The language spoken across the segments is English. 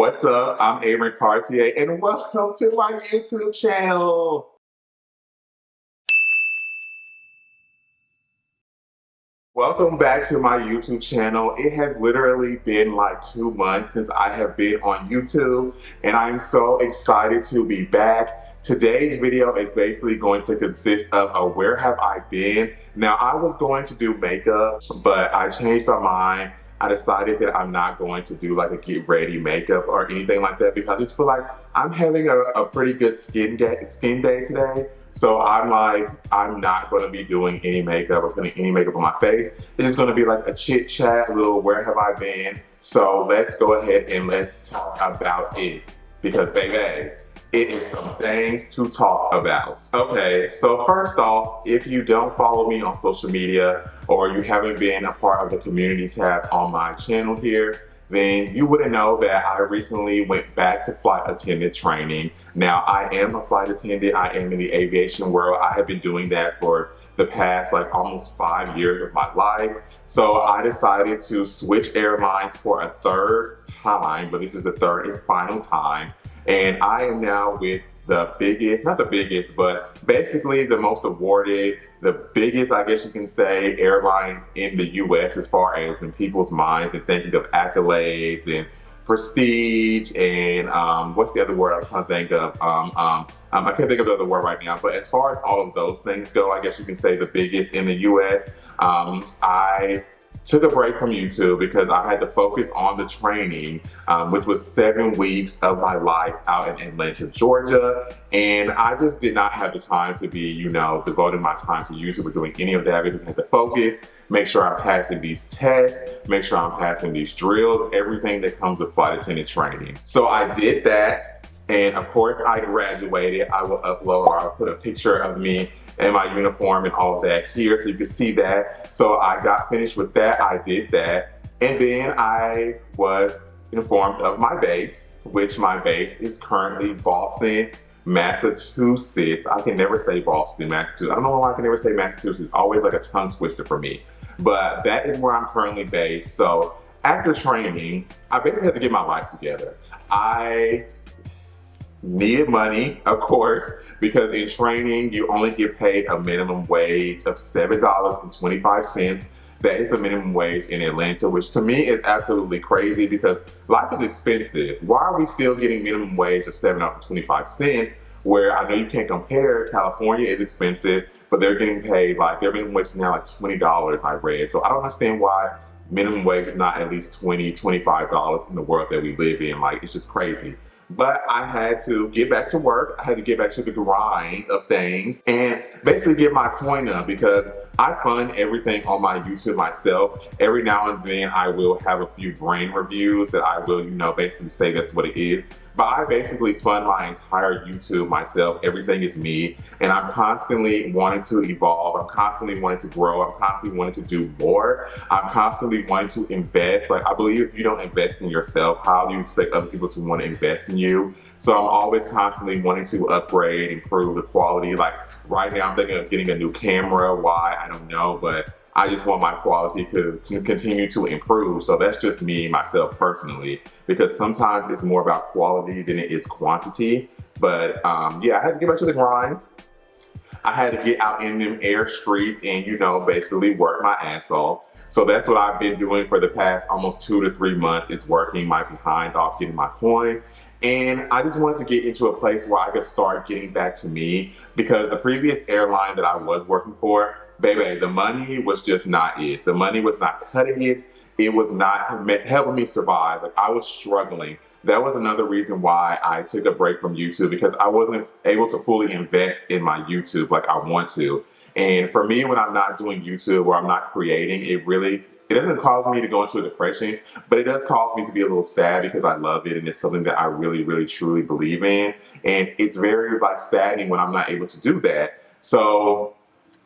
What's up? I'm Aaron Cartier and welcome to my YouTube channel. Welcome back to my YouTube channel. It has literally been like 2 months since I have been on YouTube and I'm so excited to be back. Today's video is basically going to consist of a where have I been. Now I was going to do makeup, but I changed my mind. I decided that I'm not going to do like a get ready makeup or anything like that because I just feel like I'm having a pretty good skin day today. So I'm like, I'm not going to be doing any makeup or putting any makeup on my face. It's just going to be like a chit chat, little where have I been. So let's go ahead and let's talk about it because baby, it is some things to talk about. Okay, so first off, if you don't follow me on social media or you haven't been a part of the community tab on my channel here, then you wouldn't know that I recently went back to flight attendant training. Now, I am a flight attendant. I am in the aviation world. I have been doing that for the past like almost 5 years of my life. So I decided to switch airlines for a third time, but this is the third and final time. And I am now with the biggest, not the biggest, but basically the most awarded, the biggest, I guess you can say, airline in the US as far as in people's minds and thinking of accolades and prestige and what's the other word I'm trying to think of? I can't think of the other word right now, but as far as all of those things go, I guess you can say the biggest in the US. I took a break from YouTube because I had to focus on the training, which was 7 weeks of my life out in Atlanta, Georgia. And I just did not have the time to be, you know, devoting my time to YouTube or doing any of that because I had to focus, make sure I'm passing these tests, make sure I'm passing these drills, everything that comes with flight attendant training. So I did that. And of course I graduated. I will upload or I'll put a picture of me and my uniform and all of that here so you can see that. So I got finished with that, I did that. And then I was informed of my base, which my base is currently Boston, Massachusetts. I can never say Boston, Massachusetts. I don't know why I can never say Massachusetts. It's always like a tongue twister for me. But that is where I'm currently based. So after training, I basically had to get my life together. I needed money, of course, because in training, you only get paid a minimum wage of $7.25. That is the minimum wage in Atlanta, which to me is absolutely crazy because life is expensive. Why are we still getting minimum wage of $7.25 where I know you can't compare? California is expensive, but they're getting paid like their minimum wage is now like $20, I read. So I don't understand why minimum wage is not at least $20, $25 in the world that we live in. Like, it's just crazy. But I had to get back to work. I had to get back to the grind of things and basically get my coin up because I fund everything on my YouTube myself. Every now and then I will have a few brand reviews that I will, you know, basically say that's what it is. But I basically fund my entire YouTube myself. Everything is me. And I'm constantly wanting to evolve. I'm constantly wanting to grow. I'm constantly wanting to do more. I'm constantly wanting to invest. Like, I believe if you don't invest in yourself, how do you expect other people to want to invest in you? So I'm always constantly wanting to upgrade, improve the quality. Like right now I'm thinking of getting a new camera. Why? I don't know. But I just want my quality to continue to improve. So that's just me, myself personally, because sometimes it's more about quality than it is quantity. But yeah, I had to get back to the grind. I had to get out in them air streets and, you know, basically work my ass off. So that's what I've been doing for the past almost 2 to 3 months, is working my behind off, getting my coin. And I just wanted to get into a place where I could start getting back to me because the previous airline that I was working for, baby, the money was just not it. The money was not cutting it. It was not helping me survive. Like, I was struggling. That was another reason why I took a break from YouTube because I wasn't able to fully invest in my YouTube like I want to. And for me, when I'm not doing YouTube or I'm not creating, it doesn't cause me to go into a depression, but it does cause me to be a little sad because I love it and it's something that I really, really, truly believe in. And it's very like saddening when I'm not able to do that. So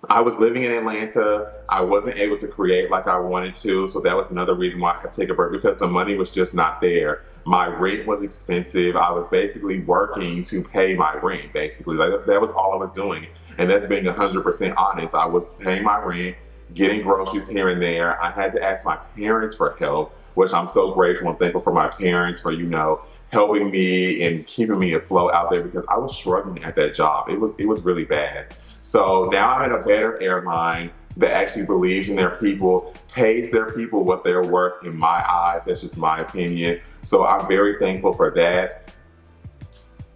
I was living in Atlanta. I wasn't able to create like I wanted to. So that was another reason why I had to take a break because the money was just not there. My rent was expensive. I was basically working to pay my rent, basically. Like, that was all I was doing. And that's being 100% honest. I was paying my rent, getting groceries here and there. I had to ask my parents for help, which I'm so grateful and thankful for my parents for, you know, helping me and keeping me afloat out there because I was struggling at that job. It was really bad. So now I'm at a better airline that actually believes in their people, pays their people what they're worth in my eyes. That's just my opinion. So I'm very thankful for that.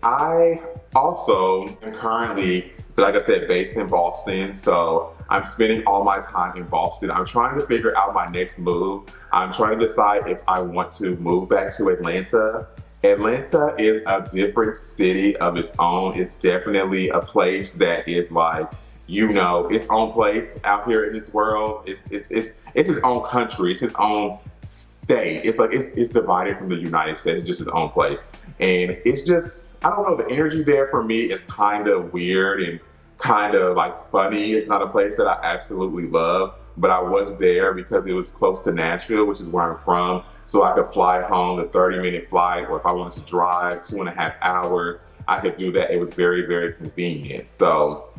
I also am currently, like I said, based in Boston. So I'm spending all my time in Boston. I'm trying to figure out my next move. I'm trying to decide if I want to move back to Atlanta. Atlanta is a different city of its own. It's definitely a place that is like, you know, its own place out here in this world. It's its own country. It's its own state. It's like it's divided from the United States. It's just its own place, and it's just, I don't know. The energy there for me is kind of weird and kind of like funny. It's not a place that I absolutely love, but I was there because it was close to Nashville, which is where I'm from. So I could fly home, a 30-minute flight, or if I wanted to drive 2.5 hours, I could do that. It was very, very convenient. So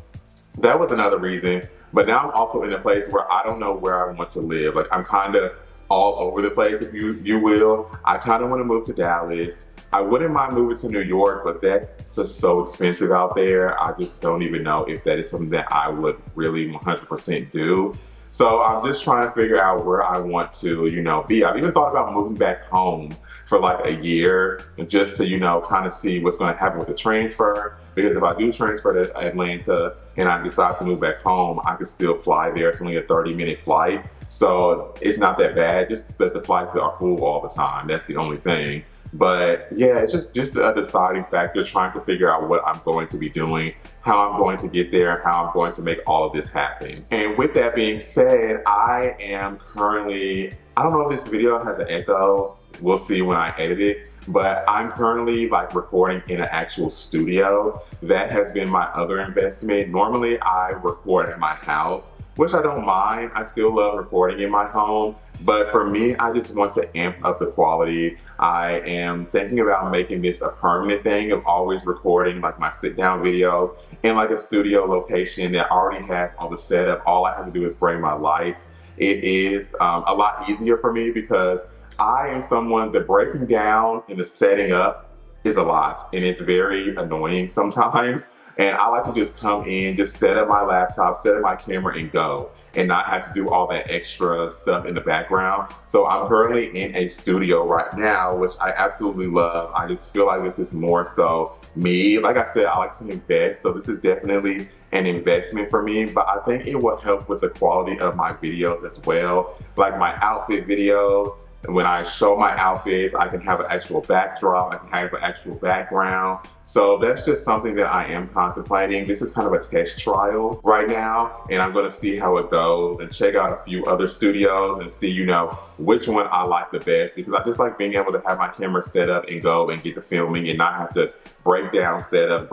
that was another reason. But now I'm also in a place where I don't know where I want to live. Like, I'm kind of all over the place, if you will. I kind of want to move to Dallas. I wouldn't mind moving to New York, but that's just so expensive out there. I just don't even know if that is something that I would really 100% do. So I'm just trying to figure out where I want to, you know, be. I've even thought about moving back home for like a year just to, you know, kind of see what's going to happen with the transfer. Because if I do transfer to Atlanta and I decide to move back home, I could still fly there. It's only a 30-minute flight. So it's not that bad, just that the flights are full all the time. That's the only thing. But yeah, it's just a deciding factor, trying to figure out what I'm going to be doing, how I'm going to get there, and how I'm going to make all of this happen. And with that being said, I am currently, I don't know if this video has an echo, we'll see when I edit it, but I'm currently like recording in an actual studio. That has been my other investment. Normally I record at my house, which I don't mind. I still love recording in my home, but for me, I just want to amp up the quality. I am thinking about making this a permanent thing of always recording like my sit down videos in like a studio location that already has all the setup. All I have to do is bring my lights. It is a lot easier for me because I am someone that breaking down and the setting up is a lot, and it's very annoying sometimes. And I like to just come in, just set up my laptop, set up my camera and go, and not have to do all that extra stuff in the background. So I'm currently in a studio right now, which I absolutely love. I just feel like this is more so me. Like I said, I like to invest, so this is definitely an investment for me, but I think it will help with the quality of my videos as well. Like my outfit videos, when I show my outfits, I can have an actual backdrop, I can have an actual background. So that's just something that I am contemplating. This is kind of a test trial right now, and I'm gonna see how it goes and check out a few other studios and see, you know, which one I like the best, because I just like being able to have my camera set up and go and get the filming and not have to break down setup,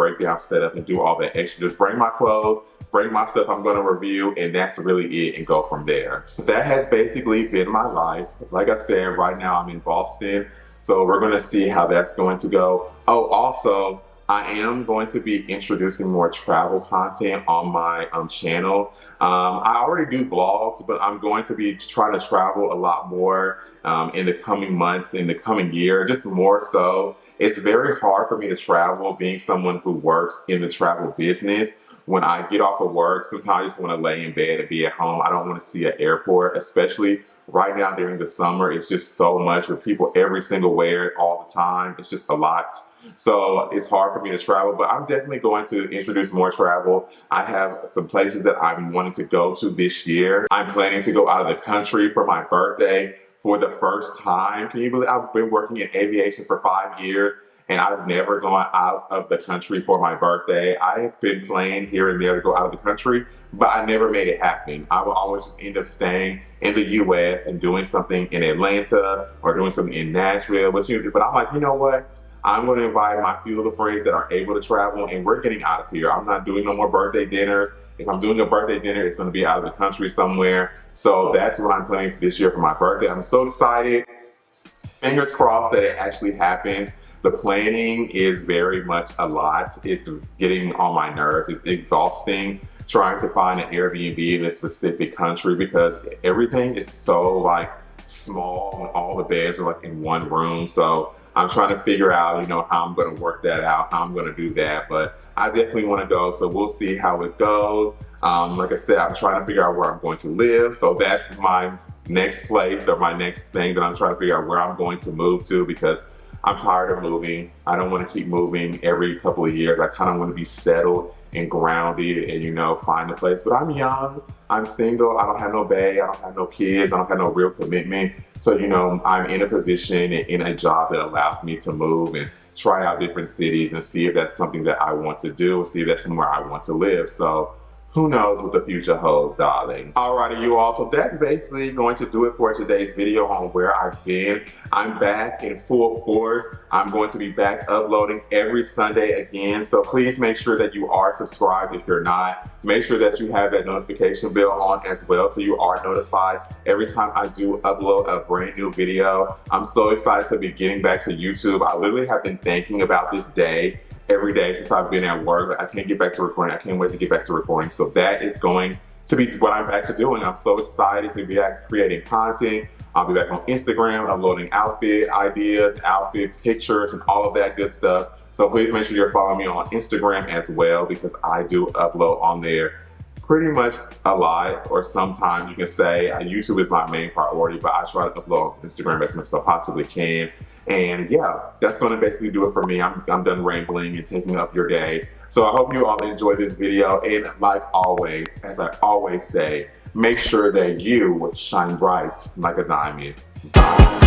and do all that extra. Just bring my clothes, bring my stuff I'm gonna review, and that's really it, and go from there. That has basically been my life. Like I said, right now I'm in Boston, so we're gonna see how that's going to go. Oh, also, I am going to be introducing more travel content on my channel. I already do vlogs, but I'm going to be trying to travel a lot more in the coming months, in the coming year, just more so. It's very hard for me to travel, being someone who works in the travel business. When I get off of work, sometimes I just want to lay in bed and be at home. I don't want to see an airport, especially right now during the summer. It's just so much with people every single where all the time. It's just a lot. So it's hard for me to travel, but I'm definitely going to introduce more travel. I have some places that I'm wanting to go to this year. I'm planning to go out of the country for my birthday for the first time. Can you believe I've been working in aviation for 5 years and I've never gone out of the country for my birthday? I have been planning here and there to go out of the country, but I never made it happen. I will always just end up staying in the US and doing something in Atlanta or doing something in Nashville. But I'm like, you know what? I'm going to invite my few little friends that are able to travel, and we're getting out of here. I'm not doing no more birthday dinners. If I'm doing a birthday dinner, it's going to be out of the country somewhere. So that's what I'm planning for this year for my birthday. I'm so excited. Fingers crossed that it actually happens. The planning is very much a lot. It's getting on my nerves. It's exhausting trying to find an Airbnb in a specific country because everything is so like small and all the beds are like in one room. So I'm trying to figure out, you know, how I'm going to work that out, how I'm going to do that. But I definitely want to go, so we'll see how it goes. Like I said, I'm trying to figure out where I'm going to live. So that's my next place, or my next thing that I'm trying to figure out where I'm going to move to, because I'm tired of moving. I don't want to keep moving every couple of years. I kind of want to be settled and grounded and, you know, find a place. But I'm young, I'm single, I don't have no bae, I don't have no kids, I don't have no real commitment. So, you know, I'm in a position and in a job that allows me to move and try out different cities and see if that's something that I want to do, see if that's somewhere I want to live. So who knows what the future holds, darling. Alrighty, you all, so that's basically going to do it for today's video on where I've been. I'm back in full force. I'm going to be back uploading every Sunday again, so please make sure that you are subscribed if you're not. Make sure that you have that notification bell on as well, so you are notified every time I do upload a brand new video. I'm so excited to be getting back to YouTube. I literally have been thinking about this day every day since I've been at work. I can't get back to recording. I can't wait to get back to recording. So that is going to be what I'm back to doing. I'm so excited to be back creating content. I'll be back on Instagram, uploading outfit ideas, outfit pictures, and all of that good stuff. So please make sure you're following me on Instagram as well, because I do upload on there pretty much a lot, or sometimes you can say YouTube is my main priority, but I try to upload on Instagram as much as I possibly can. And yeah, that's going to basically do it for me. I'm done rambling and taking up your day. So I hope you all enjoyed this video. And like always, as I always say, make sure that you shine bright like a diamond. Bye.